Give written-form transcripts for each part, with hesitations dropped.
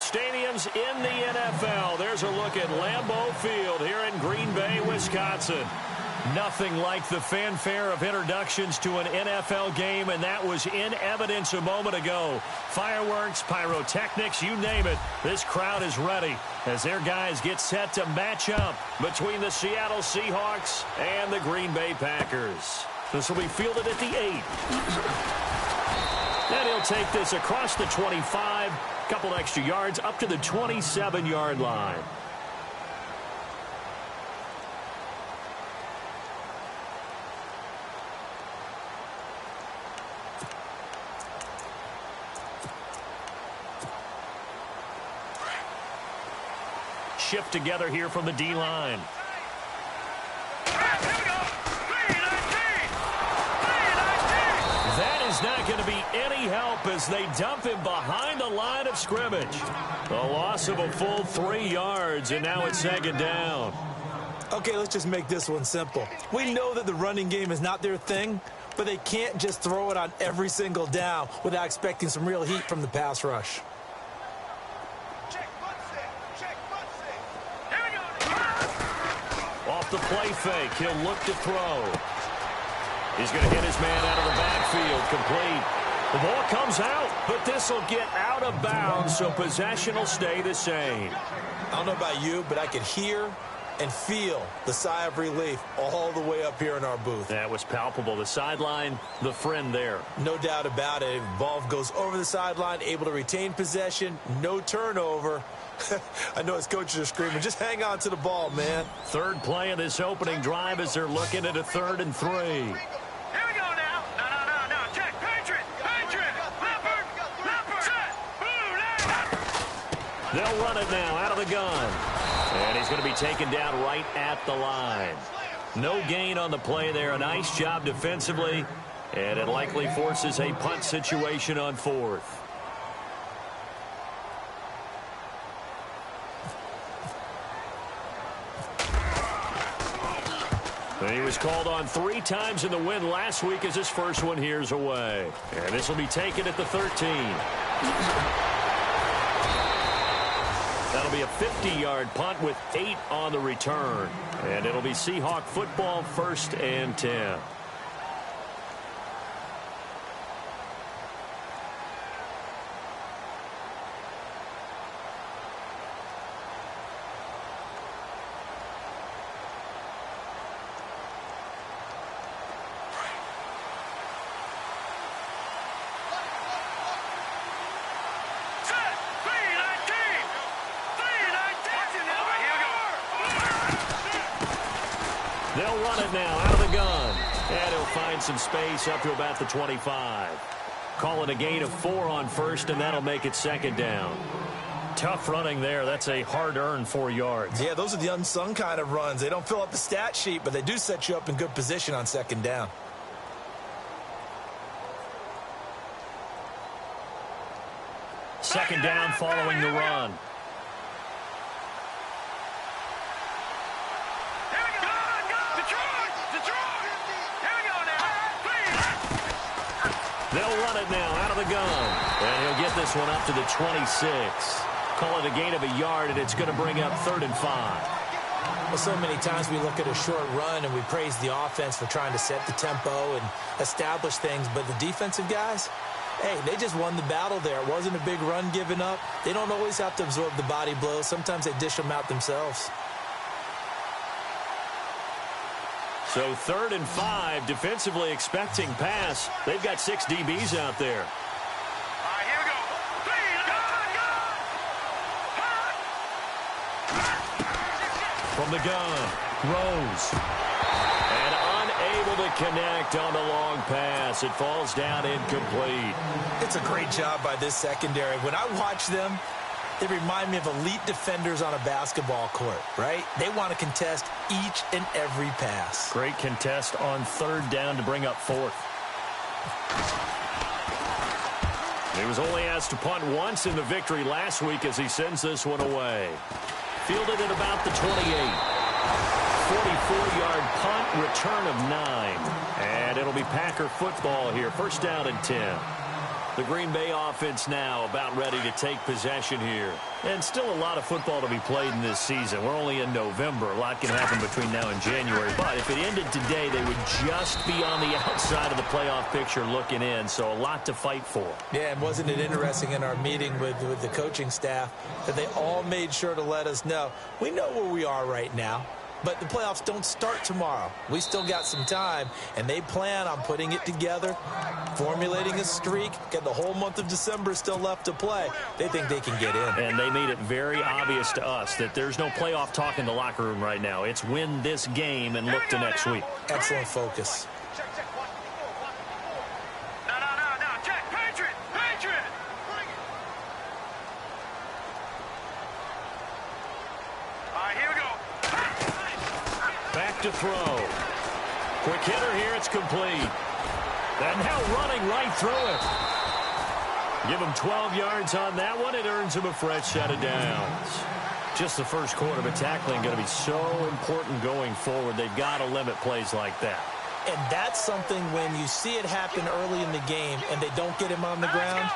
stadiums in the NFL. There's a look at Lambeau Field here in Green Bay, Wisconsin. Nothing like the fanfare of introductions to an NFL game, and that was in evidence a moment ago. Fireworks, pyrotechnics, you name it. This crowd is ready as their guys get set to match up between the Seattle Seahawks and the Green Bay Packers. This will be fielded at the 8. And he'll take this across the 25, couple extra yards up to the 27-yard line. Shift together here from the D-line. That is not going to be any help as they dump him behind the line of scrimmage. A loss of a full 3 yards, and now it's second down. Okay, let's just make this one simple. We know that the running game is not their thing, but they can't just throw it on every single down without expecting some real heat from the pass rush. Off the play fake, he'll look to throw. He's going to hit his man out of the backfield, complete. The ball comes out, but this will get out of bounds, so possession will stay the same. I don't know about you, but I could hear and feel the sigh of relief all the way up here in our booth. That was palpable. The sideline, the friend there. No doubt about it. Ball goes over the sideline, able to retain possession, no turnover. I know his coaches are screaming, just hang on to the ball, man. Third play of this opening drive as they're looking at a 3rd and 3. Here we go now. No. Check. Patriot. Leopard. Set. Boom. They'll run it now out of the gun. And he's going to be taken down right at the line. No gain on the play there. A nice job defensively. And it likely forces a punt situation on 4th. He was called on 3 times in the win last week as his first one here's away. And this will be taken at the 13. That'll be a 50-yard punt with 8 on the return. And it'll be Seahawk football, 1st and 10. They'll run it now out of the gun. And he'll find some space up to about the 25. Call it a gain of 4 on 1st, and that'll make it 2nd down. Tough running there. That's a hard-earned 4 yards. Yeah, those are the unsung kind of runs. They don't fill up the stat sheet, but they do set you up in good position on 2nd down. Second down following the run. They'll run it now out of the gun. And he'll get this one up to the 26. Call it a gain of a yard, and it's going to bring up 3rd and 5. Well, so many times we look at a short run and we praise the offense for trying to set the tempo and establish things, but the defensive guys, hey, they just won the battle there. It wasn't a big run given up. They don't always have to absorb the body blows. Sometimes they dish them out themselves. So 3rd and 5, defensively expecting pass. They've got 6 DBs out there. Here we go. From the gun, Rose. And unable to connect on the long pass. It falls down incomplete. It's a great job by this secondary. When I watch them, they remind me of elite defenders on a basketball court, right? They want to contest each and every pass. Great contest on 3rd down to bring up 4th. He was only asked to punt once in the victory last week as he sends this one away. Fielded at about the 28. 44-yard punt, return of 9. And it'll be Packer football here, 1st down and 10. The Green Bay offense now about ready to take possession here. And still a lot of football to be played in this season. We're only in November. A lot can happen between now and January. But if it ended today, they would just be on the outside of the playoff picture looking in. So a lot to fight for. Yeah, and wasn't it interesting in our meeting with the coaching staff that they all made sure to let us know, we know where we are right now. But the playoffs don't start tomorrow. We still got some time, and they plan on putting it together, formulating a streak, get the whole month of December still left to play. They think they can get in. And they made it very obvious to us that there's no playoff talk in the locker room right now. It's win this game and look to next week. Excellent focus. No. Check. Patriot. All right, here we go. Back to throw. Quick hitter here. It's complete. And now running right through it. Give him 12 yards on that one. It earns him a fresh set of downs. Just the first quarter, but tackling going to be so important going forward. They've got to limit plays like that. And that's something when you see it happen early in the game and they don't get him on the ground,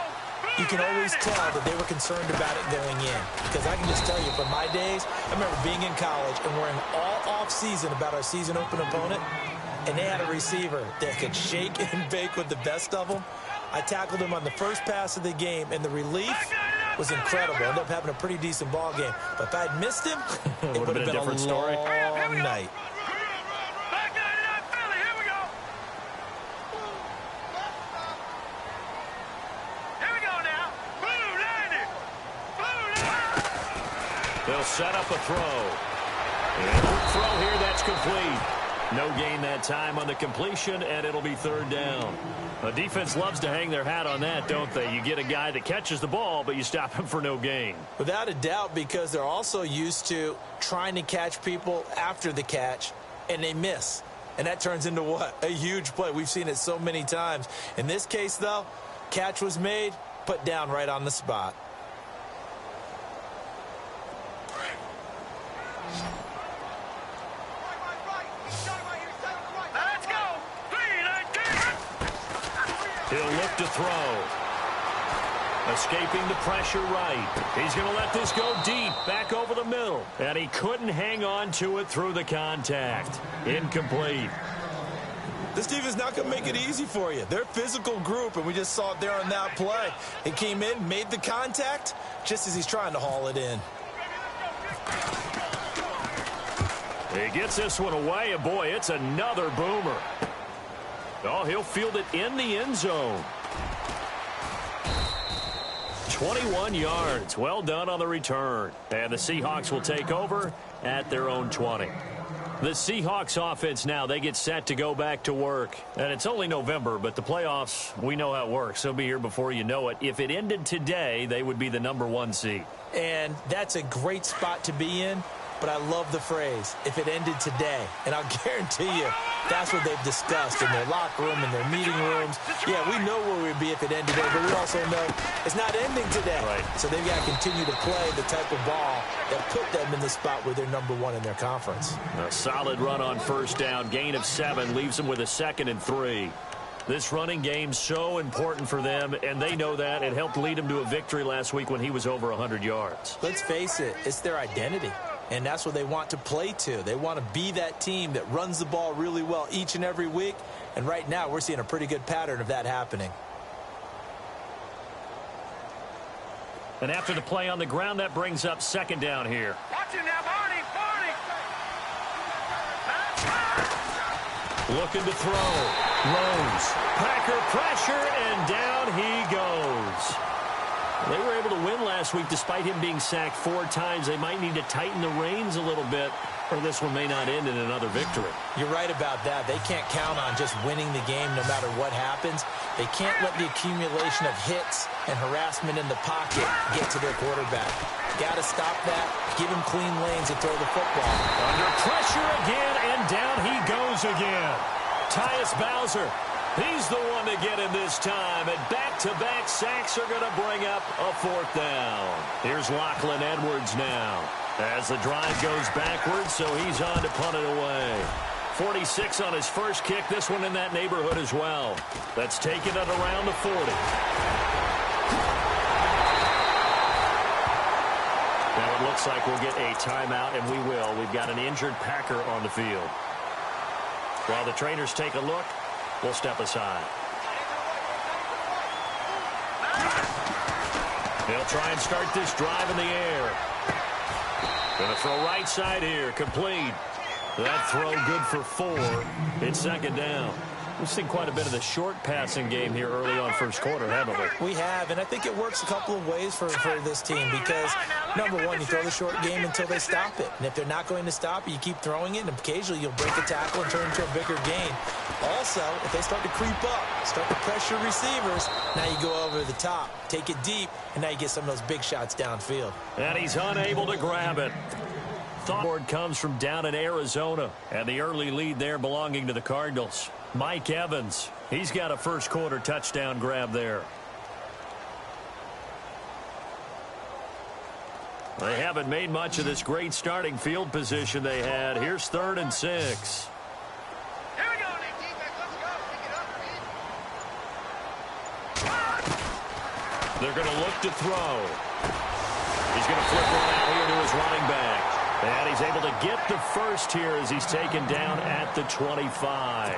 you can always tell that they were concerned about it going in. Because I can just tell you, from my days, I remember being in college and worrying all off-season about our season-open opponent, and they had a receiver that could shake and bake with the best of them. I tackled him on the first pass of the game, and the relief was incredible. Ended up having a pretty decent ball game. But if I'd missed him, it would have been a different story. long night. They'll set up a throw. And quick throw here, that's complete. No gain that time on the completion, and it'll be third down. The defense loves to hang their hat on that, don't they? You get a guy that catches the ball, but you stop him for no gain. Without a doubt, because they're also used to trying to catch people after the catch, and they miss. And that turns into what? A huge play. We've seen it so many times. In this case, though, catch was made, put down right on the spot. He'll look to throw. Escaping the pressure right. He's going to let this go deep, back over the middle. And he couldn't hang on to it through the contact. Incomplete. This team is not going to make it easy for you. They're a physical group, and we just saw it there on that play. He came in, made the contact, just as he's trying to haul it in. He gets this one away, and boy, it's another boomer. Oh, he'll field it in the end zone. 21 yards. Well done on the return. And the Seahawks will take over at their own 20. The Seahawks offense now, they get set to go back to work. And it's only November, but the playoffs, we know how it works. They'll be here before you know it. If it ended today, they would be the #1 seed. And that's a great spot to be in. But I love the phrase, if it ended today. And I'll guarantee you, that's what they've discussed in their locker room, in their meeting rooms. Yeah, we know where we'd be if it ended today, but we also know it's not ending today. Right. So they've got to continue to play the type of ball that put them in the spot where they're #1 in their conference. A solid run on first down. Gain of 7 leaves them with a 2nd and 3. This running game's so important for them, and they know that. It helped lead them to a victory last week when he was over 100 yards. Let's face it, it's their identity. And that's what they want to play to. They want to be that team that runs the ball really well each and every week. And right now, we're seeing a pretty good pattern of that happening. And after the play on the ground, that brings up 2nd down here. Watch him now, Barney. Looking to throw. Rose. Packer pressure, and down he goes. They were able to win last week despite him being sacked 4 times. They might need to tighten the reins a little bit, or this one may not end in another victory. You're right about that. They can't count on just winning the game no matter what happens. They can't let the accumulation of hits and harassment in the pocket get to their quarterback. Got to stop that. Give him clean lanes to throw the football. Under pressure again, and down he goes again. Tyus Bowser. He's the one to get him this time, and back-to-back sacks are going to bring up a 4th down. Here's Lachlan Edwards now as the drive goes backwards, so he's on to punt it away. 46 on his first kick. This one in that neighborhood as well. That's taken at around the 40. Now it looks like we'll get a timeout, and we will. We've got an injured Packer on the field. While the trainers take a look, we'll step aside. They'll try and start this drive in the air. Going to throw right side here. Complete. That throw good for 4. It's second down. We've seen quite a bit of the short passing game here early on first quarter, haven't we? We have, and I think it works a couple of ways for this team because, number one, you throw the short game until they stop it. And if they're not going to stop it, you keep throwing it, and occasionally you'll break a tackle and turn into a bigger gain. Also, if they start to creep up, start to pressure receivers, now you go over the top, take it deep, and now you get some of those big shots downfield. And he's unable to grab it. Thought comes from down in Arizona, and the early lead there belonging to the Cardinals. Mike Evans, he's got a first quarter touchdown grab there. They haven't made much of this great starting field position they had. Here's 3rd and 6. Here we go, defense. Let's go. Pick it up, They're going to look to throw. He's going to flip one out here to his running back. And he's able to get the first here as he's taken down at the 25.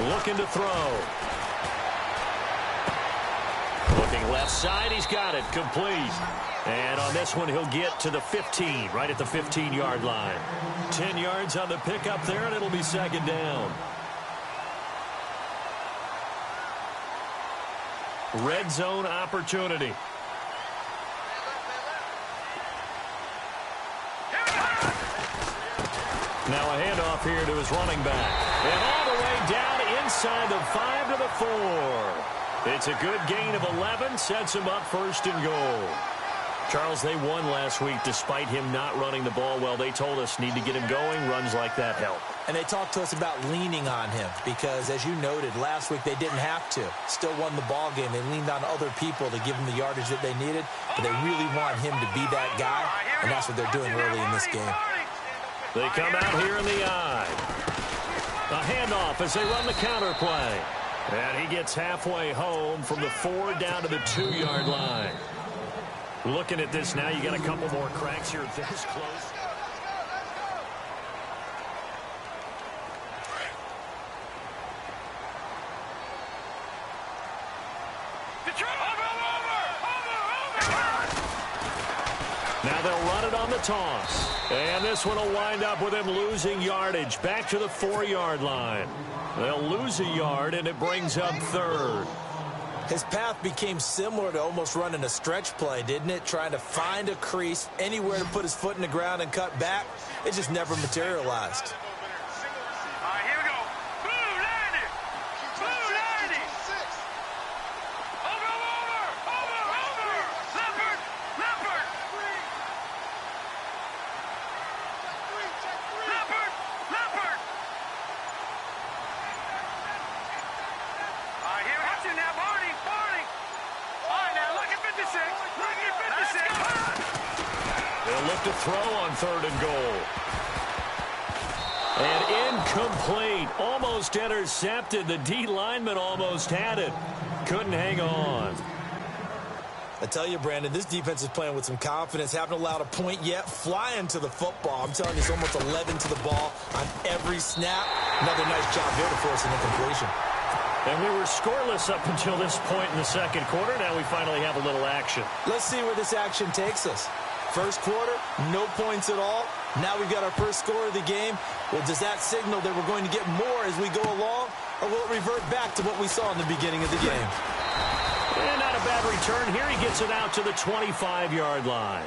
Looking to throw. Looking left side, he's got it, complete. And on this one, he'll get to the 15, right at the 15-yard line. 10 yards on the pickup there, and it'll be second down. Red zone opportunity. Now a handoff here to his running back. And all the way down inside the 5 to the 4. It's a good gain of 11, sets him up first and goal. Charles, they won last week despite him not running the ball well. They told us need to get him going. Runs like that help. And they talked to us about leaning on him because, as you noted, last week they didn't have to. Still won the ball game. They leaned on other people to give them the yardage that they needed, but they really want him to be that guy, and that's what they're doing early in this game. They come out here in the eye. A handoff as they run the counter play. And he gets halfway home from the 4 down to the 2-yard line. Looking at this now, you got a couple more cracks here this close. Now they'll run it on the toss. And this one will wind up with him losing yardage back to the 4-yard line. They'll lose a yard, and it brings up 3rd. His path became similar to almost running a stretch play, didn't it? Trying to find a crease, anywhere to put his foot in the ground and cut back. It just never materialized. Look to throw on 3rd and goal. And incomplete. Almost intercepted. The D lineman almost had it. Couldn't hang on. I tell you, Brandon, this defense is playing with some confidence. Haven't allowed a point yet. Flying to the football. I'm telling you, it's almost 11 to the ball on every snap. Another nice job there to force an incompletion. And we were scoreless up until this point in the second quarter. Now we finally have a little action. Let's see where this action takes us. First quarter, no points at all. Now we've got our first score of the game. Well, does that signal that we're going to get more as we go along, or will it revert back to what we saw in the beginning of the game? And not a bad return here. He gets it out to the 25-yard line.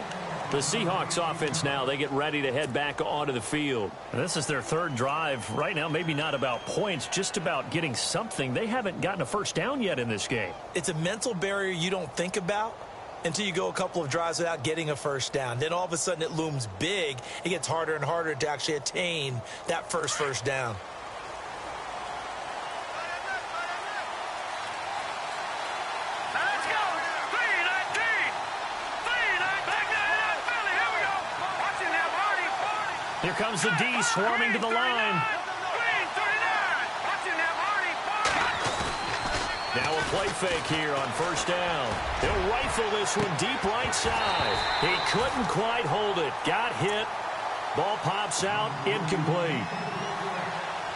The Seahawks offense now, they get ready to head back onto the field. And this is their 3rd drive. Right now, maybe not about points, just about getting something. They haven't gotten a first down yet in this game. It's a mental barrier you don't think about until you go a couple of drives without getting a first down. Then all of a sudden it looms big. It gets harder and harder to actually attain that first down. Let's go. 3-19. 3-19. Back there. Philly. Here we go. Watching that party. Here comes the D swarming to the line. Green 39. Watching that party. Now a play fake here on first down. He'll rifle this one deep right side. He couldn't quite hold it. Got hit. Ball pops out. Incomplete.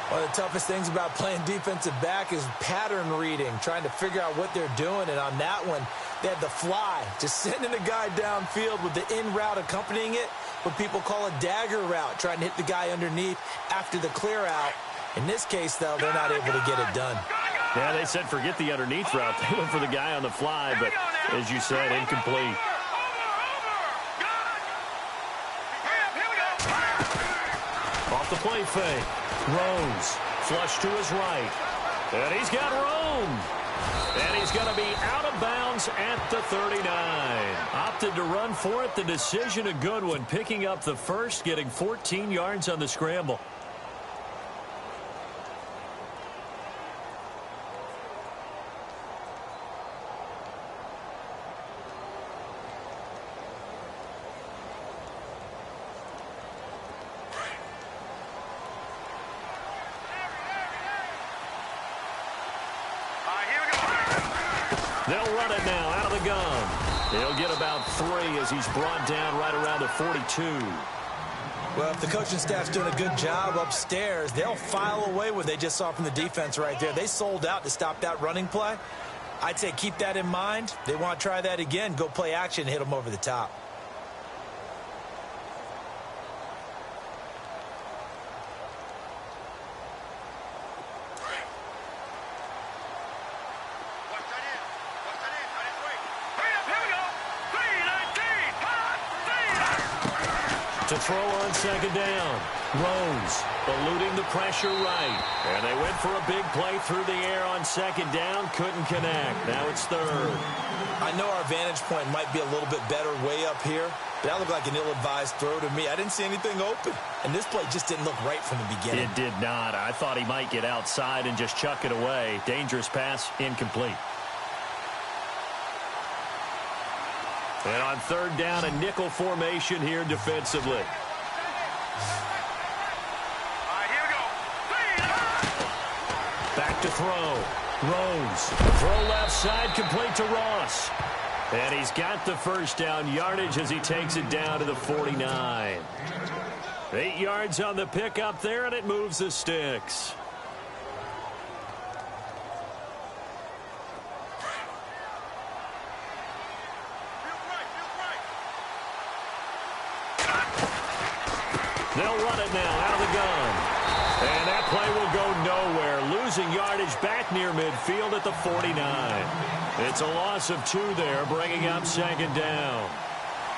One of the toughest things about playing defensive back is pattern reading, trying to figure out what they're doing. And on that one, they had the fly, just sending the guy downfield with the in route accompanying it, what people call a dagger route, trying to hit the guy underneath after the clear out. In this case, though, they're not able to get it done. Yeah, they said forget the underneath route. They went for the guy on the fly, but as you said, incomplete. Off the play fake. Rose, flush to his right. And he's got room. And he's going to be out of bounds at the 39. Opted to run for it. The decision a good one. Picking up the first, getting 14 yards on the scramble. They'll run it now out of the gun. He'll get about 3 as he's brought down right around the 42. Well, if the coaching staff's doing a good job upstairs, they'll file away what they just saw from the defense right there. They sold out to stop that running play. I'd say keep that in mind. They want to try that again. Go play action and hit them over the top. To throw on second down. Rose eluding the pressure right. And they went for a big play through the air on second down. Couldn't connect. Now it's third. I know our vantage point might be a little bit better way up here, but that looked like an ill-advised throw to me. I didn't see anything open. And this play just didn't look right from the beginning. It did not. I thought he might get outside and just chuck it away. Dangerous pass, incomplete. And on third down, a nickel formation here defensively. Back to throw. Rose. Throw left side, complete to Ross. And he's got the first down yardage as he takes it down to the 49. 8 yards on the pickup there, and it moves the sticks. They'll run it now out of the gun. And that play will go nowhere. Losing yardage back near midfield at the 49. It's a loss of 2 there, bringing up second down.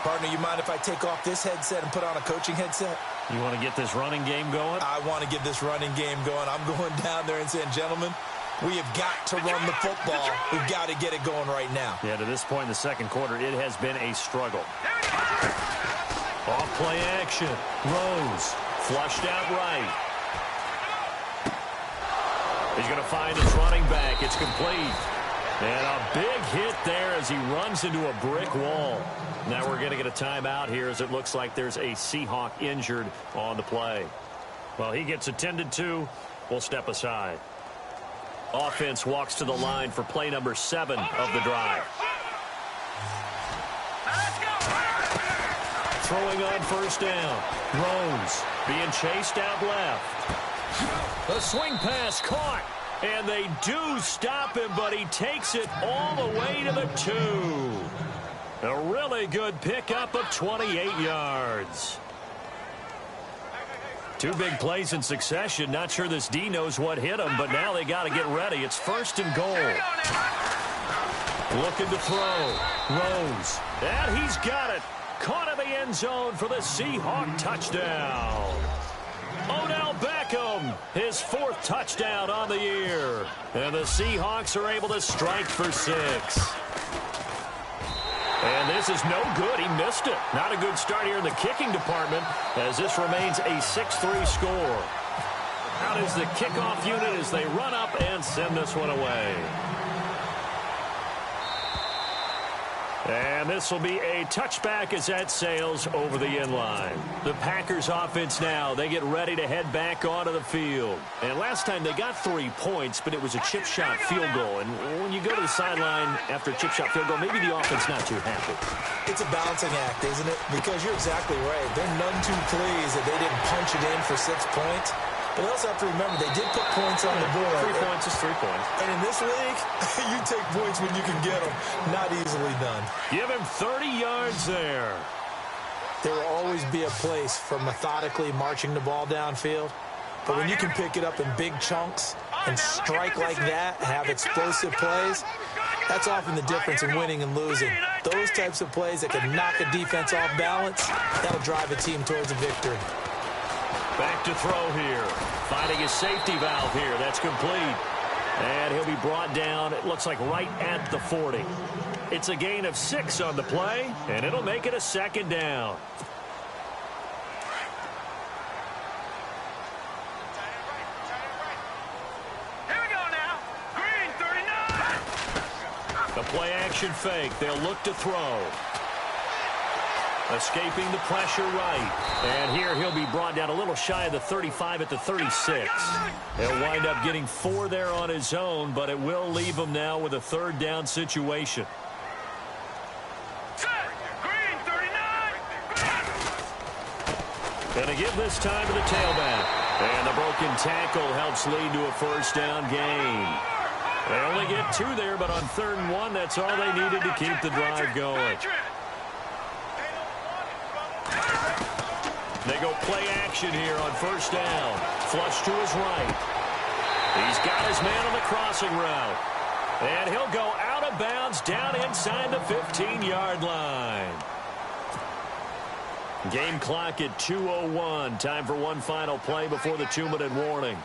Partner, you mind if I take off this headset and put on a coaching headset? You want to get this running game going? I want to get this running game going. I'm going down there and saying, gentlemen, we have got to run the football. We've got to get it going right now. Yeah, to this point in the second quarter, it has been a struggle. Off play action. Rose flushed out right. He's going to find his running back. It's complete. And a big hit there as he runs into a brick wall. Now we're going to get a timeout here as it looks like there's a Seahawk injured on the play. Well, he gets attended to. We'll step aside. Offense walks to the line for play number 7 of the drive. Throwing on first down. Rose being chased out left. A swing pass caught. And they do stop him, but he takes it all the way to the 2. A really good pickup of 28 yards. 2 big plays in succession. Not sure this D knows what hit him, but now they got to get ready. It's first and goal. Looking to throw. Rose. And he's got it. Caught in the end zone for the Seahawk touchdown. Odell Beckham, his 4th touchdown on the year. And the Seahawks are able to strike for 6. And this is no good. He missed it. Not a good start here in the kicking department as this remains a 6-3 score. Out is the kickoff unit as they run up and send this one away. And this will be a touchback as that sails over the end line. The Packers offense now, they get ready to head back onto the field. And last time they got 3 points, but it was a chip shot field goal. And when you go to the sideline after a chip shot field goal, maybe the offense not too happy. It's a balancing act, isn't it? Because you're exactly right. They're none too pleased that they didn't punch it in for 6 points. But you also have to remember, they did put points on the board. 3 points is 3 points. And in this league, you take points when you can get them. Not easily done. Give him 30 yards there. There will always be a place for methodically marching the ball downfield. But when you can pick it up in big chunks and strike like that, have explosive plays, that's often the difference in winning and losing. Those types of plays that can knock a defense off balance, that'll drive a team towards a victory. Back to throw here. Finding his safety valve here. That's complete. And he'll be brought down, it looks like right at the 40. It's a gain of 6 on the play, and it'll make it a 2nd down. Here we go now. Green 39. The play action fake. They'll look to throw. Escaping the pressure right. And here he'll be brought down a little shy of the 35 at the 36. He'll wind up getting 4 there on his own, but it will leave him now with a 3rd down situation. Green 39. Gonna give this time to the tailback. And the broken tackle helps lead to a 1st down gain. They only get 2 there, but on 3rd and 1, that's all they needed to keep the drive going. They go play action here on 1st down. Flush to his right. He's got his man on the crossing route. And he'll go out of bounds down inside the 15-yard line. Game clock at 2:01. Time for one final play before the 2-minute warning.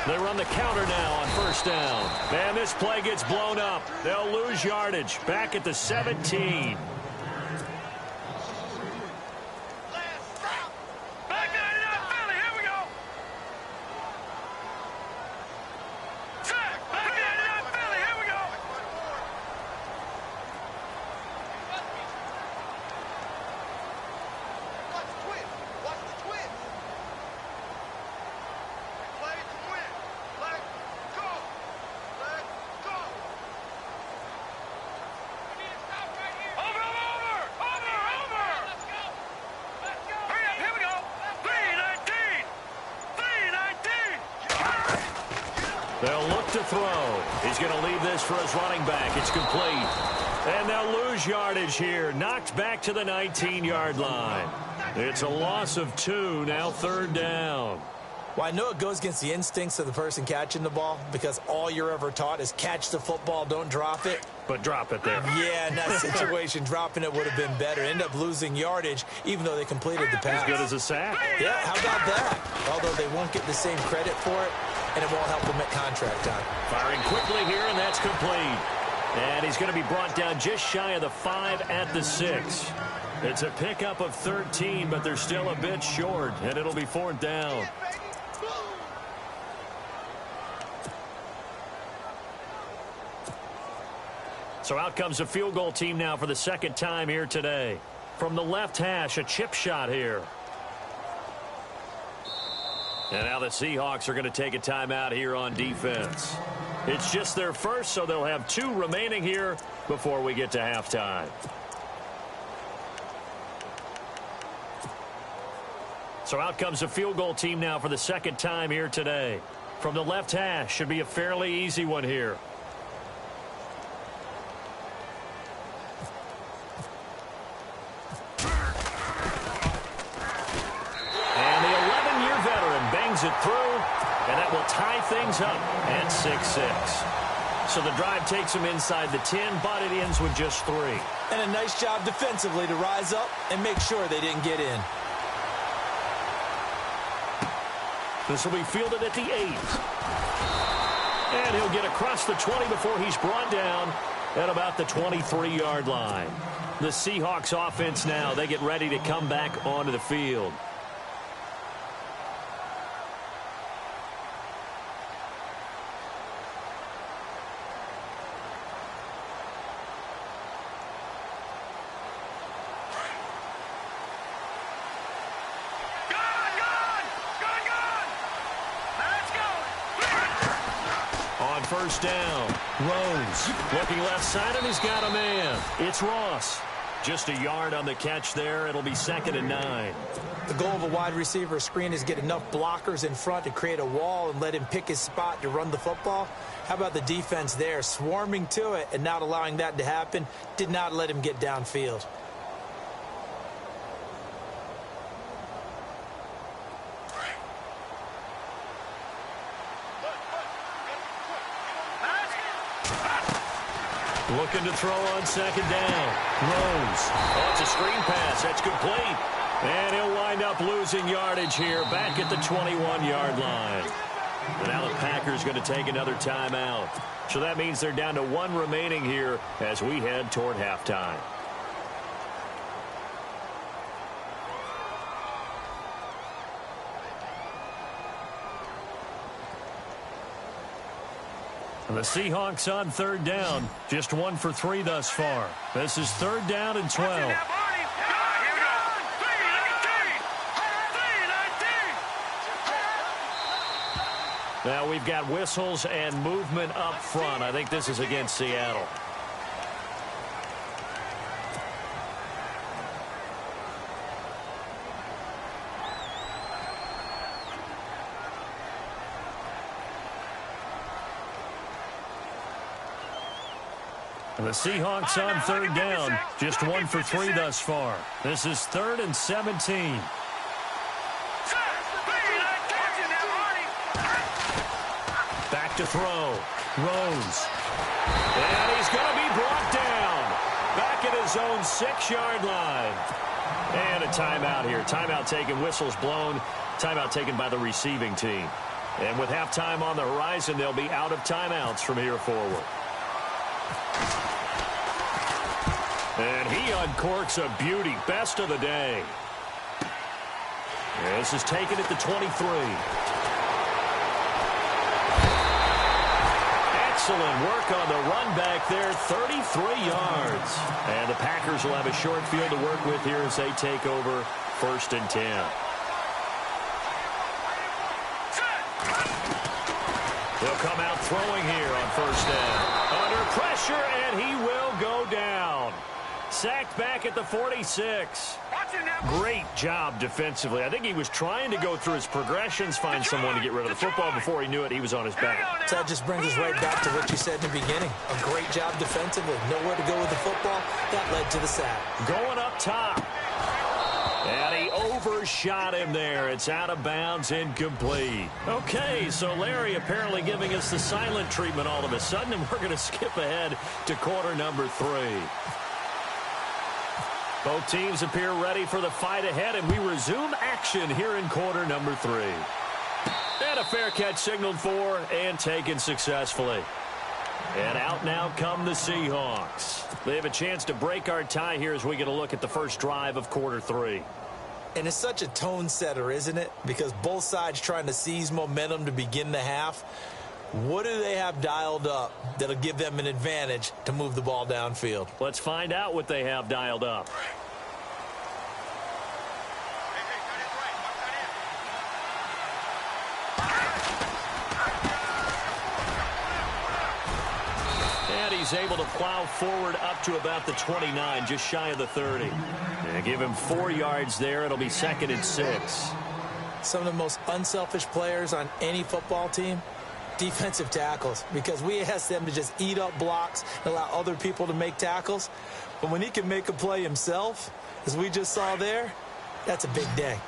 They run the counter now on 1st down. And this play gets blown up. They'll lose yardage. Back at the 17. They'll look to throw. He's going to leave this for his running back. It's complete. And they'll lose yardage here. Knocked back to the 19-yard line. It's a loss of 2, now 3rd down. Well, I know it goes against the instincts of the person catching the ball because all you're ever taught is catch the football, don't drop it. But drop it there. Yeah, in that situation, dropping it would have been better. End up losing yardage, even though they completed the pass. As good as a sack. Yeah, how about that? Although they won't get the same credit for it, and it won't help them at contract time. Firing quickly here, and that's complete. And he's going to be brought down just shy of the 5 at the 6. It's a pickup of 13, but they're still a bit short, and it'll be 4th down. So out comes the field goal team now for the 2nd time here today. From the left hash, a chip shot here. And now the Seahawks are going to take a timeout here on defense. It's just their first, so they'll have 2 remaining here before we get to halftime. So out comes the field goal team now for the 2nd time here today. From the left hash, should be a fairly easy one here. It through, and that will tie things up at 6-6. So the drive takes them inside the 10, but it ends with just 3. And a nice job defensively to rise up and make sure they didn't get in. This will be fielded at the 8. And he'll get across the 20 before he's brought down at about the 23-yard line. The Seahawks offense now, they get ready to come back onto the field. First down. Rose looking left side, and he's got a man. It's Ross. Just a yard on the catch there. It'll be 2nd and 9. The goal of a wide receiver screen is get enough blockers in front to create a wall and let him pick his spot to run the football. How about the defense there, swarming to it and not allowing that to happen? Did not let him get downfield. Looking to throw on 2nd down. Rose. Oh, it's a screen pass. That's complete. And he'll wind up losing yardage here back at the 21-yard line. And now the Packers going to take another timeout. So that means they're down to 1 remaining here as we head toward halftime. The Seahawks on 3rd down. Just 1 for 3 thus far. This is 3rd down and 12. Now we've got whistles and movement up front. I think this is against Seattle. The Seahawks on 3rd down. Just 1 for 3 thus far. This is 3rd and 17. Back to throw. Rose. And he's going to be brought down. Back at his own 6-yard line. And a timeout here. Timeout taken, whistles blown. Timeout taken by the receiving team. And with halftime on the horizon, they'll be out of timeouts from here forward. And he uncorks a beauty. Best of the day. This is taken at the 23. Excellent work on the run back there. 33 yards. And the Packers will have a short field to work with here as they take over 1st and 10. They'll come out throwing here on 1st down. Under pressure, and he will go down. Sacked back at the 46. Great job defensively. I think he was trying to go through his progressions, find someone to get rid of the football. Before he knew it, he was on his back. So that just brings us right back to what you said in the beginning. A great job defensively. Nowhere to go with the football. That led to the sack. Going up top. And he overshot him there. It's out of bounds, incomplete. Okay, so Larry apparently giving us the silent treatment all of a sudden, and we're going to skip ahead to quarter number 3. Both teams appear ready for the fight ahead, and we resume action here in quarter number 3. And a fair catch signaled for and taken successfully. And out now come the Seahawks. They have a chance to break our tie here as we get a look at the first drive of quarter 3. And it's such a tone setter, isn't it? Because both sides trying to seize momentum to begin the half. What do they have dialed up that'll give them an advantage to move the ball downfield? Let's find out what they have dialed up. And he's able to plow forward up to about the 29, just shy of the 30. And give him 4 yards there. It'll be 2nd and 6. Some of the most unselfish players on any football team, defensive tackles, because we ask them to just eat up blocks and allow other people to make tackles. But when he can make a play himself, as we just saw there, that's a big day.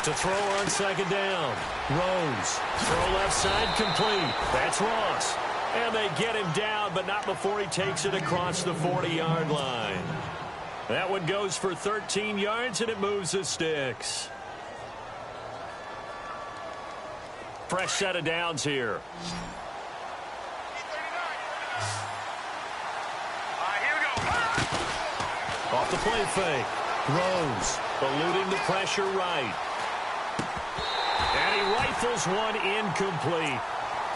To throw on 2nd down. Rose. Throw left side complete. That's Ross. And they get him down, but not before he takes it across the 40-yard line. That one goes for 13 yards, and it moves the sticks. Fresh set of downs here. Here we go. Off the play fake. Rose eluding the pressure right. And he rifles one incomplete.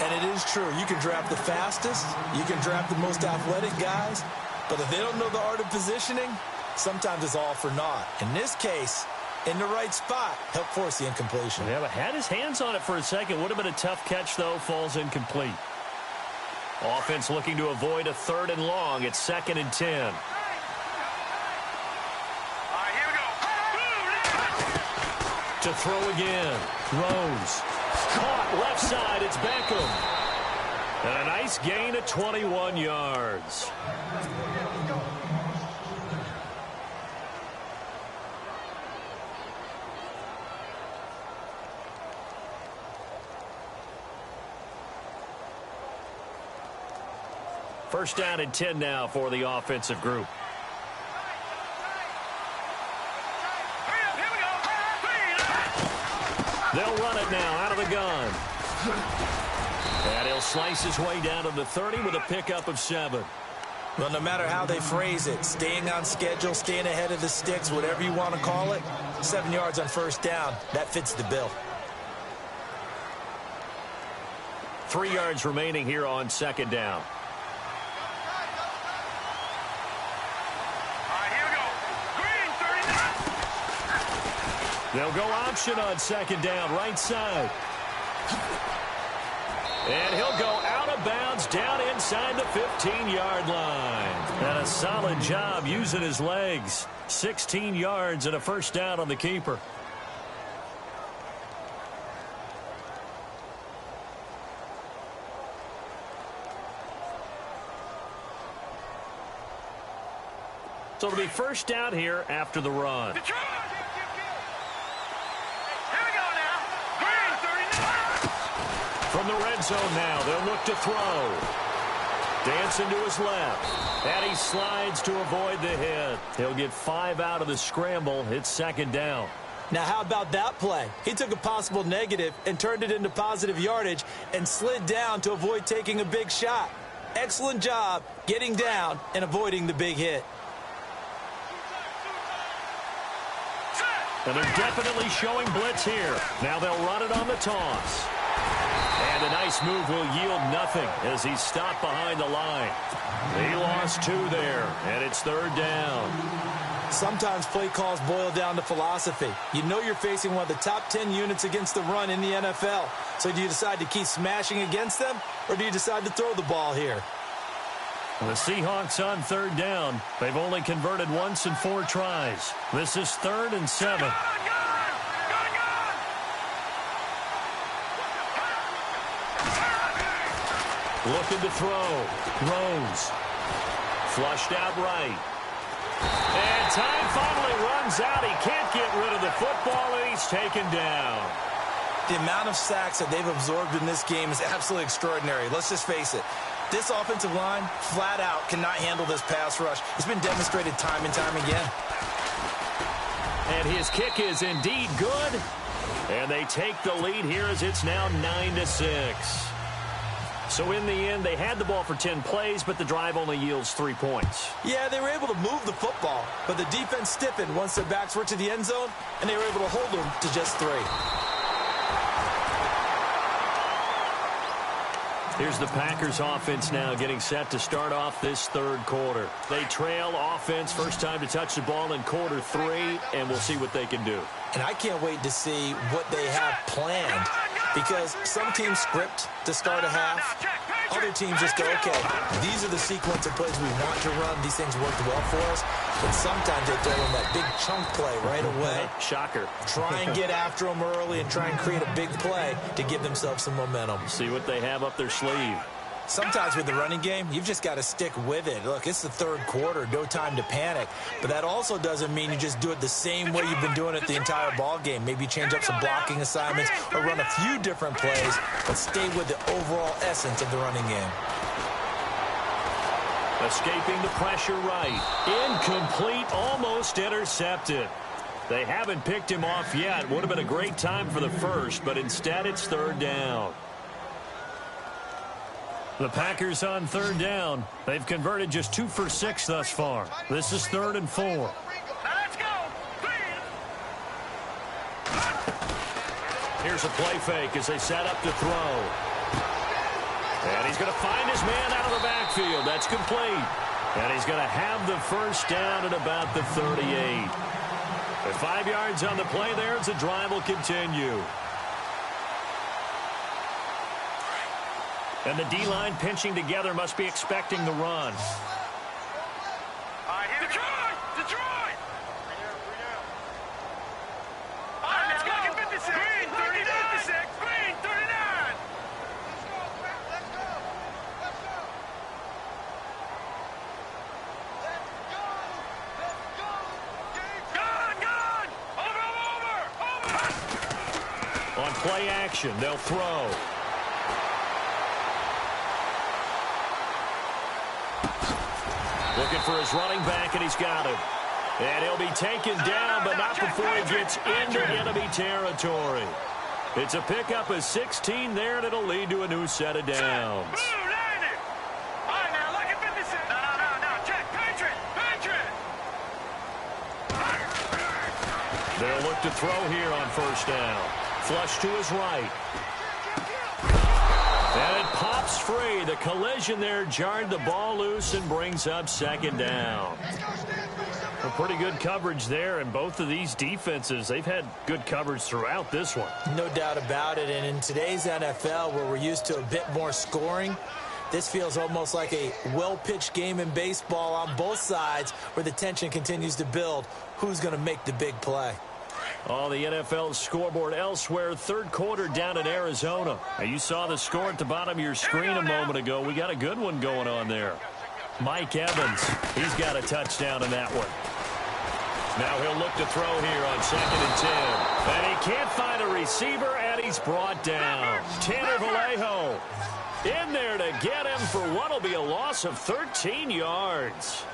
And it is true. You can draft the fastest. You can draft the most athletic guys. But if they don't know the art of positioning, sometimes it's all for naught. In this case, in the right spot, helped force the incompletion. Yeah, but had his hands on it for a second. Would have been a tough catch, though. Falls incomplete. Offense looking to avoid a 3rd and long. It's 2nd and 10. Here we go. To throw again. Rose. Caught left side. It's Beckham. And a nice gain of 21 yards. First down and 10 now for the offensive group. They'll run it now out of the gun. And he'll slice his way down to the 30 with a pickup of 7. Well, no matter how they phrase it, staying on schedule, staying ahead of the sticks, whatever you want to call it, 7 yards on first down, that fits the bill. 3 yards remaining here on 2nd down. They'll go option on 2nd down, right side. And he'll go out of bounds down inside the 15-yard line. And a solid job using his legs. 16 yards and a first down on the keeper. So it'll be first down here after the run. From the red zone now, they'll look to throw. Dancing to his left. And he slides to avoid the hit. He'll get 5 out of the scramble. It's 2nd down. Now, how about that play? He took a possible negative and turned it into positive yardage and slid down to avoid taking a big shot. Excellent job getting down and avoiding the big hit. And they're definitely showing blitz here. Now they'll run it on the toss. And a nice move will yield nothing as he's stopped behind the line. He lost 2 there, and it's 3rd down. Sometimes play calls boil down to philosophy. You know you're facing one of the top 10 units against the run in the NFL. So do you decide to keep smashing against them, or do you decide to throw the ball here? The Seahawks on 3rd down. They've only converted once in 4 tries. This is 3rd and 7. Looking to throw. Rose. Flushed out right. And time finally runs out. He can't get rid of the football, and he's taken down. The amount of sacks that they've absorbed in this game is absolutely extraordinary. Let's just face it. This offensive line, flat out, cannot handle this pass rush. It's been demonstrated time and time again. And his kick is indeed good. And they take the lead here as it's now 9-6. So in the end, they had the ball for 10 plays, but the drive only yields 3 points. Yeah, they were able to move the football, but the defense stiffened once their backs were to the end zone, and they were able to hold them to just 3. Here's the Packers offense now getting set to start off this 3rd quarter. They trail offense, first time to touch the ball in quarter 3, and we'll see what they can do. And I can't wait to see what they have planned, because some teams script to start a half. Other teams just go, okay, these are the sequence of plays we want to run. These things worked well for us. But sometimes they throw in that big chunk play right away. Shocker. Try and get after them early and try and create a big play to give themselves some momentum. See what they have up their sleeve. Sometimes with the running game, you've just got to stick with it. Look, it's the 3rd quarter, no time to panic. But that also doesn't mean you just do it the same way you've been doing it the entire ball game. Maybe change up some blocking assignments or run a few different plays, but stay with the overall essence of the running game. Escaping the pressure right. Incomplete, almost intercepted. They haven't picked him off yet. Would have been a great time for the first, but instead it's third down. The Packers on third down. They've converted just 2 for 6 thus far. This is 3rd and 4. Let's go. Here's a play fake as they set up to throw. And he's going to find his man out of the backfield. That's complete. And he's going to have the first down at about the 38. With 5 yards on the play there, as the drive will continue. And the D-line pinching together must be expecting the run. All right, here Detroit! Detroit! All right, let's go. 56. Green, 39. 56. Green, 39. Let's go. Let's go. Gone. Over. On play action, they'll throw. Looking for his running back, and he's got him. And he'll be taken down, but not before he gets into enemy territory. It's a pickup of 16 there, and it'll lead to a new set of downs. Boom, landed. All right, now, look at 56. No. Check. Patriot. They'll look to throw here on first down. Flush to his right. And it pops free. The collision there jarred the ball loose and brings up second down. A pretty good coverage there, and both of these defenses, they've had good coverage throughout this one. No doubt about it, and in today's NFL, where we're used to a bit more scoring, this feels almost like a well-pitched game in baseball on both sides where the tension continues to build. Who's going to make the big play? On the NFL scoreboard elsewhere, third quarter down in Arizona. Now, you saw the score at the bottom of your screen a moment ago. We got a good one going on there. Mike Evans, he's got a touchdown in that one. Now he'll look to throw here on 2nd and 10. And he can't find a receiver, and he's brought down. Tanner Vallejo in there to get him for what will be a loss of 13 yards.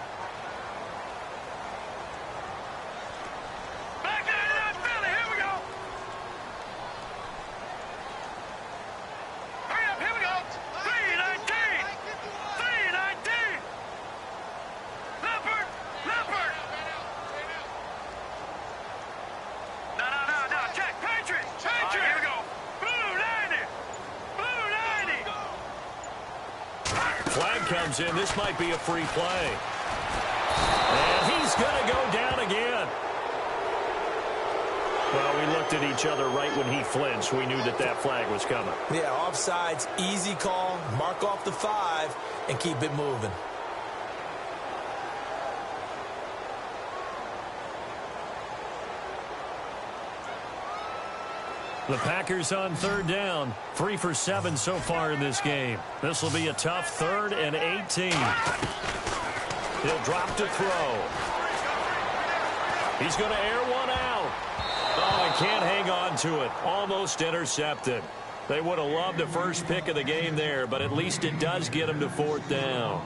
Comes in. This might be a free play. And he's going to go down again. Well, we looked at each other right when he flinched. We knew that that flag was coming. Yeah, offsides, easy call. Mark off the 5 and keep it moving. The Packers on third down. 3 for 7 so far in this game. This will be a tough 3rd and 18. He'll drop to throw. He's going to air one out. Oh, he can't hang on to it. Almost intercepted. They would have loved the first pick of the game there, but at least it does get him to 4th down.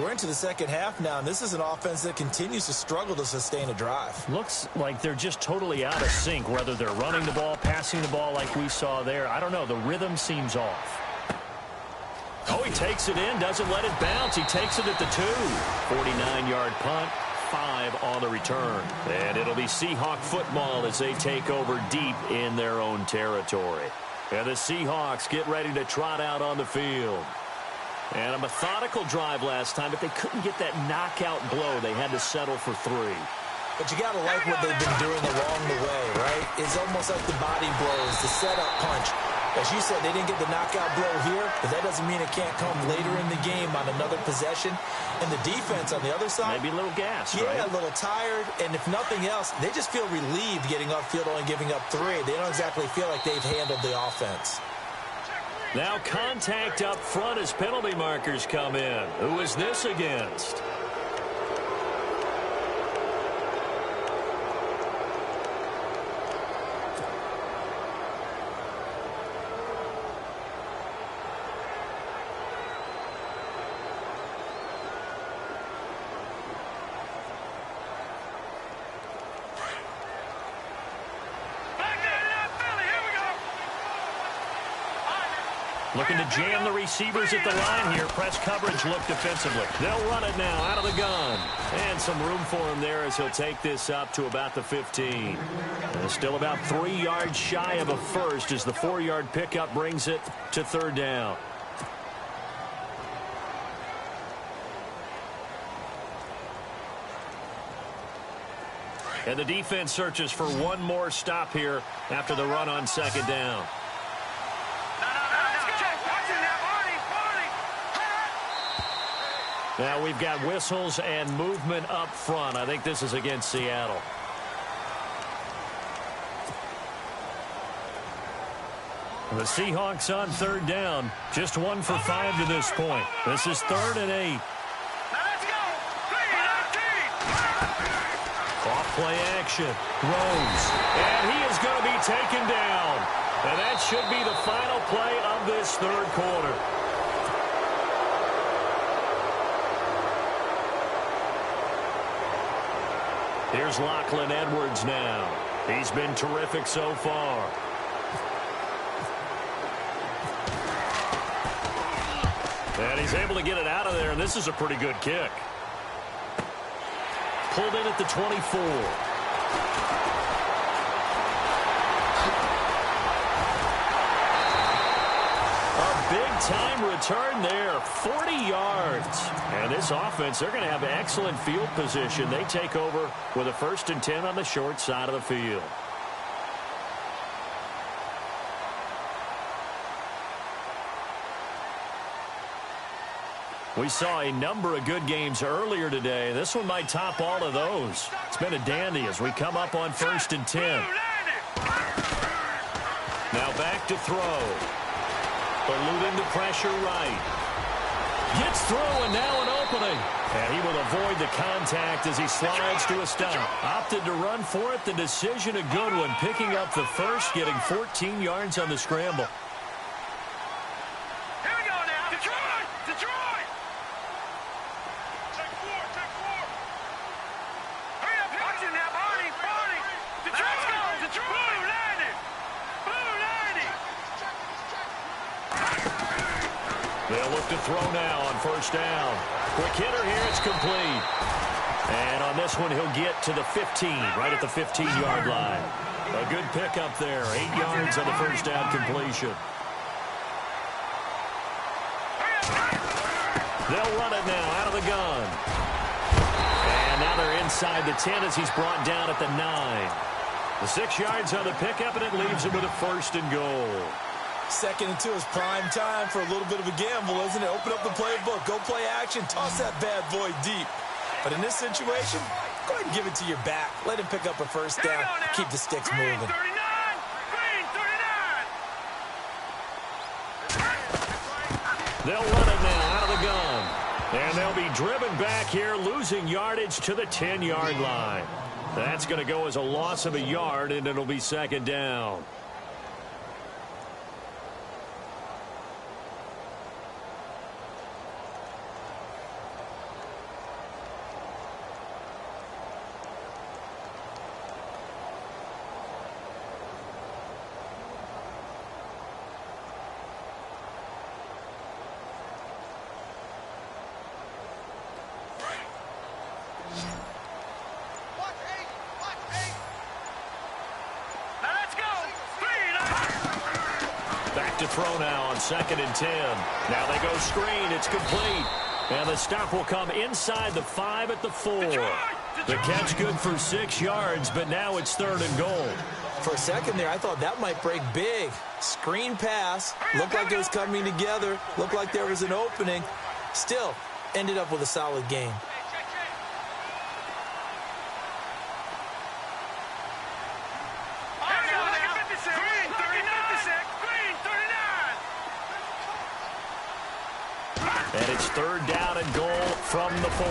We're into the second half now, and this is an offense that continues to struggle to sustain a drive. Looks like they're just totally out of sync, whether they're running the ball, passing the ball like we saw there. I don't know. The rhythm seems off. Oh, he takes it in, doesn't let it bounce. He takes it at the 2. 49-yard punt, 5 on the return. And it'll be Seahawk football as they take over deep in their own territory. And the Seahawks get ready to trot out on the field. And a methodical drive last time, but they couldn't get that knockout blow. They had to settle for 3. But you got to like what they've been doing along the way, right? It's almost like the body blows, the setup punch. As you said, they didn't get the knockout blow here, but that doesn't mean it can't come later in the game on another possession. And the defense on the other side. Maybe a little gas, yeah, right? A little tired. And if nothing else, they just feel relieved getting upfield, only giving up 3. They don't exactly feel like they've handled the offense. Now contact up front as penalty markers come in. Who is this against? Looking to jam the receivers at the line here. Press coverage look defensively. They'll run it now out of the gun. And some room for him there as he'll take this up to about the 15. And still about 3 yards shy of a first as the 4-yard pickup brings it to third down. And the defense searches for one more stop here after the run on second down. Now we've got whistles and movement up front. I think this is against Seattle. The Seahawks on third down. Just 1 for 5 to this point. This is 3rd and 8. Off-play action. Rose. And he is going to be taken down. And that should be the final play of this third quarter. Here's Lachlan Edwards now. He's been terrific so far. And he's able to get it out of there, and this is a pretty good kick. Pulled in at the 24. A big-time return there, 40 yards. And this offense, they're going to have excellent field position. They take over with a 1st and 10 on the short side of the field. We saw a number of good games earlier today. This one might top all of those. It's been a dandy as we come up on 1st and 10. Now back to throw. Eluding the pressure right. Gets through and now an opening. And he will avoid the contact as he slides to a stop. Opted to run for it. The decision a good one. Picking up the first, getting 14 yards on the scramble. They'll look to throw now on 1st down. Quick hitter here, it's complete. And on this one, he'll get to the 15, right at the 15-yard line. A good pickup there, 8 yards on the 1st down completion. They'll run it now out of the gun. And now they're inside the 10 as he's brought down at the 9. The 6 yards on the pickup, and it leaves him with a 1st and goal. 2nd and 2 is prime time for a little bit of a gamble, isn't it? Open up the playbook, go play action, toss that bad boy deep. But in this situation, go ahead and give it to your back. Let him pick up a 1st down, keep the sticks moving. They'll run it now out of the gun. And they'll be driven back here, losing yardage to the 10-yard line. That's going to go as a loss of a yard, and it'll be 2nd down. To throw now on 2nd and 10. Now they go screen. It's complete. And the stop will come inside the 5 at the 4. The catch good for 6 yards, but now it's 3rd and goal. For a second there, I thought that might break big. Screen pass. Looked like it was coming together. Looked like there was an opening. Still, ended up with a solid game. And it's 3rd down and goal from the 4.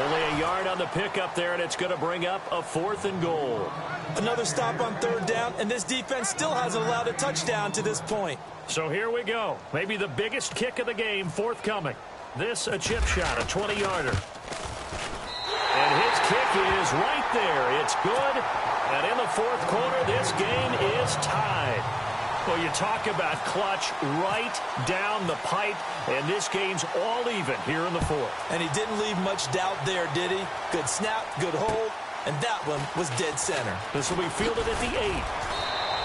Only a yard on the pickup there, and it's going to bring up a 4th and goal. Another stop on 3rd down, and this defense still hasn't allowed a touchdown to this point. So here we go. Maybe the biggest kick of the game forthcoming. This a chip shot, a 20-yarder. And his kick is right there. It's good. And in the 4th quarter, this game is tied. Well, you talk about clutch right down the pipe, and this game's all even here in the fourth. And he didn't leave much doubt there, did he? Good snap, good hold, and that one was dead center. This will be fielded at the 8.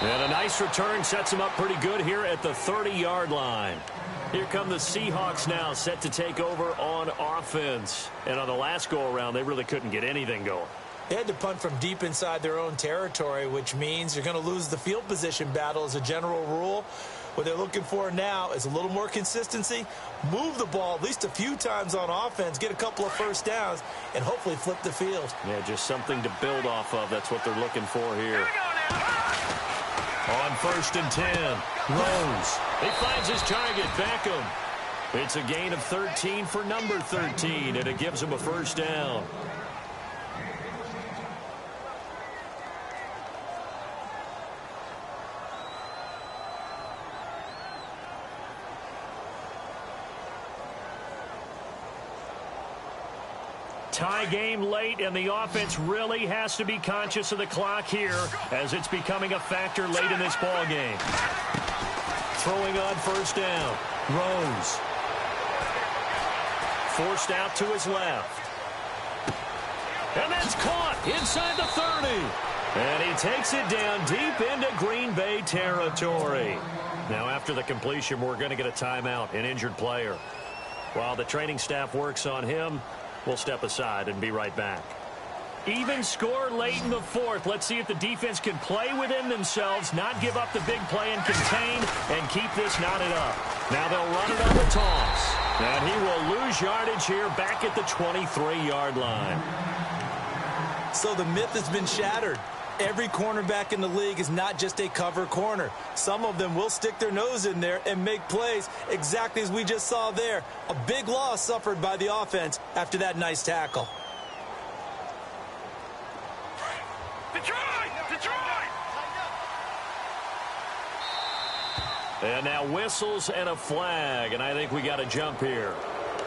And a nice return sets him up pretty good here at the 30-yard line. Here come the Seahawks now, set to take over on offense. And on the last go-around, they really couldn't get anything going. They had to punt from deep inside their own territory, which means you're going to lose the field position battle as a general rule. What they're looking for now is a little more consistency, move the ball at least a few times on offense, get a couple of first downs, and hopefully flip the field. Yeah, just something to build off of. That's what they're looking for here. On 1st and 10, Rose. He finds his target, Beckham. It's a gain of 13 for number 13, and it gives him a first down. Tie game late, and the offense really has to be conscious of the clock here as it's becoming a factor late in this ball game. Throwing on first down, Rose. Forced out to his left. And that's caught inside the 30. And he takes it down deep into Green Bay territory. Now after the completion, we're going to get a timeout, an injured player. While the training staff works on him, we'll step aside and be right back. Even score late in the fourth. Let's see if the defense can play within themselves, not give up the big play and contain, and keep this knotted up. Now they'll run it on the toss. And he will lose yardage here back at the 23-yard line. So the myth has been shattered. Every cornerback in the league is not just a cover corner. Some of them will stick their nose in there and make plays exactly as we just saw there. A big loss suffered by the offense after that nice tackle. Detroit! And now whistles and a flag, and I think we got a jump here.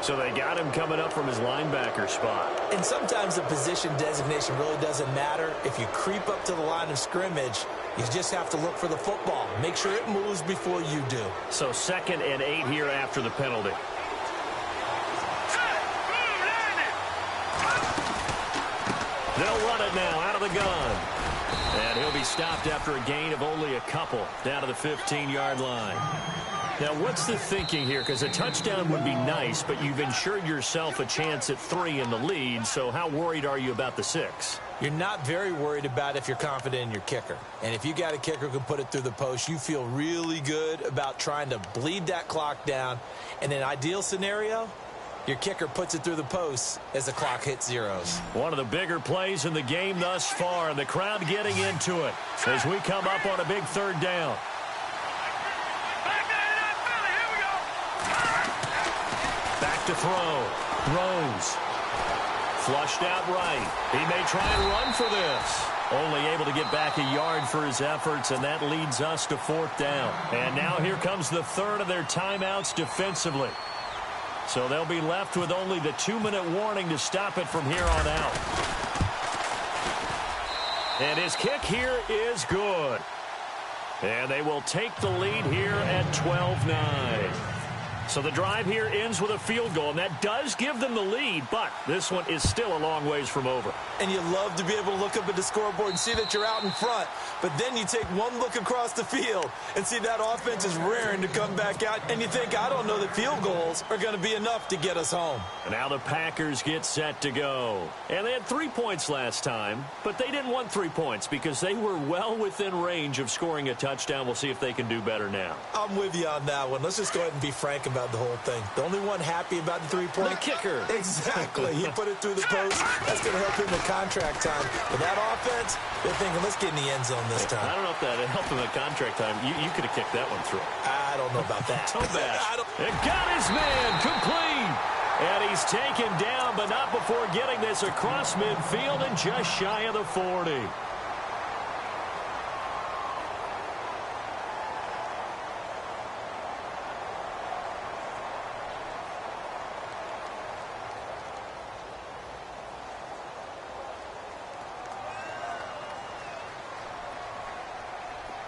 So they got him coming up from his linebacker spot. And sometimes the position designation really doesn't matter. If you creep up to the line of scrimmage, you just have to look for the football. Make sure it moves before you do. So 2nd and 8 here after the penalty. They'll run it now out of the gun. And he'll be stopped after a gain of only a couple down to the 15-yard line. Now, what's the thinking here? Because a touchdown would be nice, but you've ensured yourself a chance at 3 in the lead, so how worried are you about the 6? You're not very worried about if you're confident in your kicker. And if you got a kicker who can put it through the post, you feel really good about trying to bleed that clock down. In an ideal scenario, your kicker puts it through the post as the clock hits zeros. One of the bigger plays in the game thus far, and the crowd getting into it as we come up on a big 3rd down. Back to throw. Rose. Flushed out right. He may try and run for this. Only able to get back a yard for his efforts, and that leads us to 4th down. And now here comes the 3rd of their timeouts defensively. So they'll be left with only the 2-minute warning to stop it from here on out. And his kick here is good. And they will take the lead here at 12-9. So the drive here ends with a field goal, and that does give them the lead, but this one is still a long ways from over. And you love to be able to look up at the scoreboard and see that you're out in front, but then you take one look across the field and see that offense is raring to come back out, and you think, I don't know that field goals are going to be enough to get us home. And now the Packers get set to go. And they had 3 points last time, but they didn't want 3 points because they were well within range of scoring a touchdown. We'll see if they can do better now. I'm with you on that one. Let's just go ahead and be frank about the whole thing. The only one happy about the 3-point? The kicker. Exactly. He put it through the post. That's going to help him in contract time. But that offense, they're thinking, let's get in the end zone this time. I don't know if that helped him at contract time. You could have kicked that one through. I don't know about that. So bad. It got his man complete. And he's taken down, but not before getting this across midfield and just shy of the 40.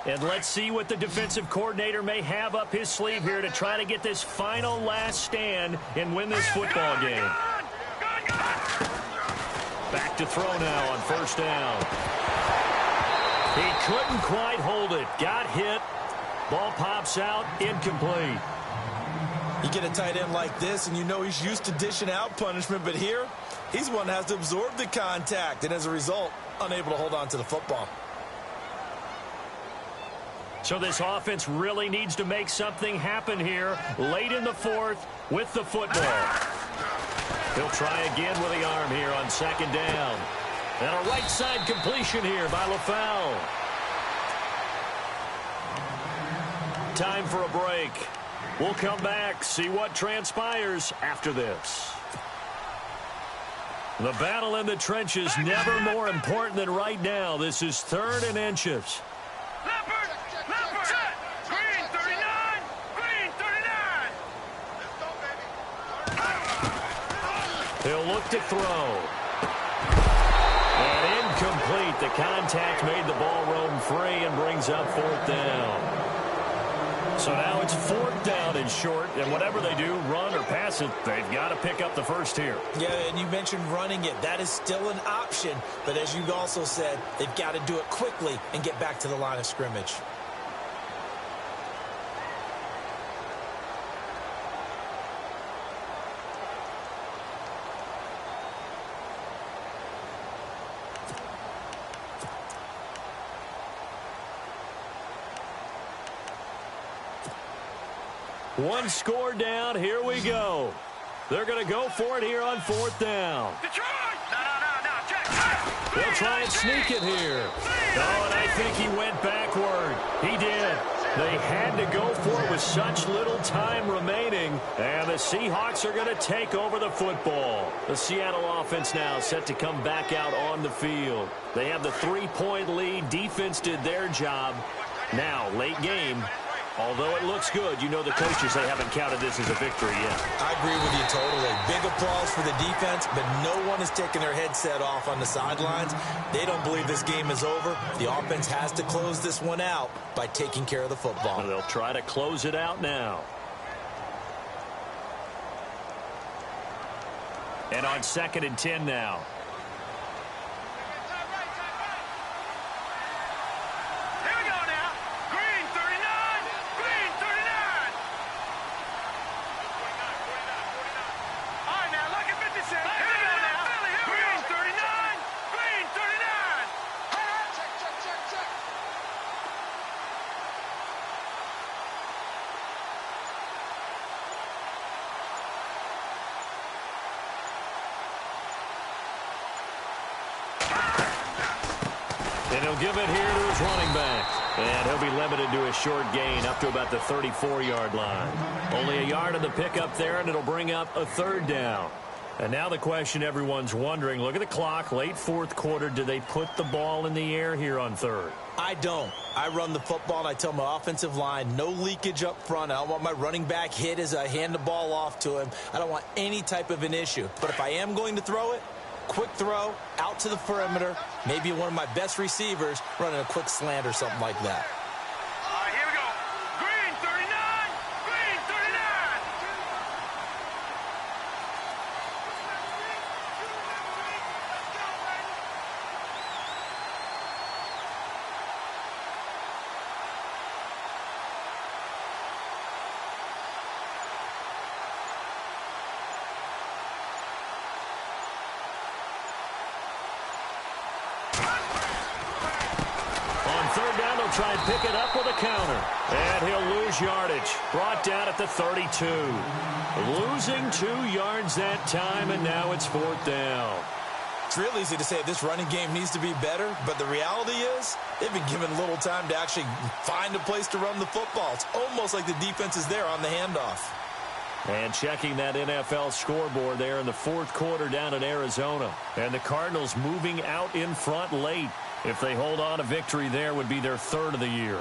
And let's see what the defensive coordinator may have up his sleeve here to try to get this final last stand and win this football game. Back to throw now on first down. He couldn't quite hold it. Got hit. Ball pops out. Incomplete. You get a tight end like this, and you know he's used to dishing out punishment, but here, he's one that has to absorb the contact, and as a result, unable to hold on to the football. So this offense really needs to make something happen here late in the fourth with the football. He'll try again with the arm here on second down. And a right side completion here by LaFell. Time for a break. We'll come back, see what transpires after this. The battle in the trenches, never more important than right now. This is 3rd and inches. Leopard, set. Green 39, green 39. He'll look to throw. And incomplete. The contact made the ball roam free and brings up 4th down. So now it's 4th down and short, and whatever they do, run or pass it, they've got to pick up the first here. Yeah, and you mentioned running it. That is still an option, but as you also said, they've got to do it quickly and get back to the line of scrimmage. One score down. Here we go. They're going to go for it here on 4th down. Detroit! No, check. They'll try and sneak it here. Oh, and I think he went backward. He did. They had to go for it with such little time remaining. And the Seahawks are going to take over the football. The Seattle offense now set to come back out on the field. They have the 3-point lead. Defense did their job. Now, late game. Although it looks good, you know the coaches, they haven't counted this as a victory yet. I agree with you totally. Big applause for the defense, but no one is taking their headset off on the sidelines. They don't believe this game is over. The offense has to close this one out by taking care of the football. And they'll try to close it out now. And on 2nd and 10 now. And he'll give it here to his running back. And he'll be limited to a short gain up to about the 34-yard line. Only a yard on the pickup there, and it'll bring up a 3rd down. And now the question everyone's wondering, look at the clock, late 4th quarter. Do they put the ball in the air here on 3rd? I don't. I run the football, and I tell my offensive line, no leakage up front. I don't want my running back hit as I hand the ball off to him. I don't want any type of an issue. But if I am going to throw it, quick throw, out to the perimeter, maybe one of my best receivers running a quick slant or something like that. All right, here we go. Green 39, green 39. Try and pick it up with a counter. And he'll lose yardage. Brought down at the 32. Losing 2 yards that time, and now it's 4th down. It's real easy to say this running game needs to be better, but the reality is they've been given little time to actually find a place to run the football. It's almost like the defense is there on the handoff. And checking that NFL scoreboard there in the 4th quarter down in Arizona. And the Cardinals moving out in front late. If they hold on, a victory there would be their 3rd of the year.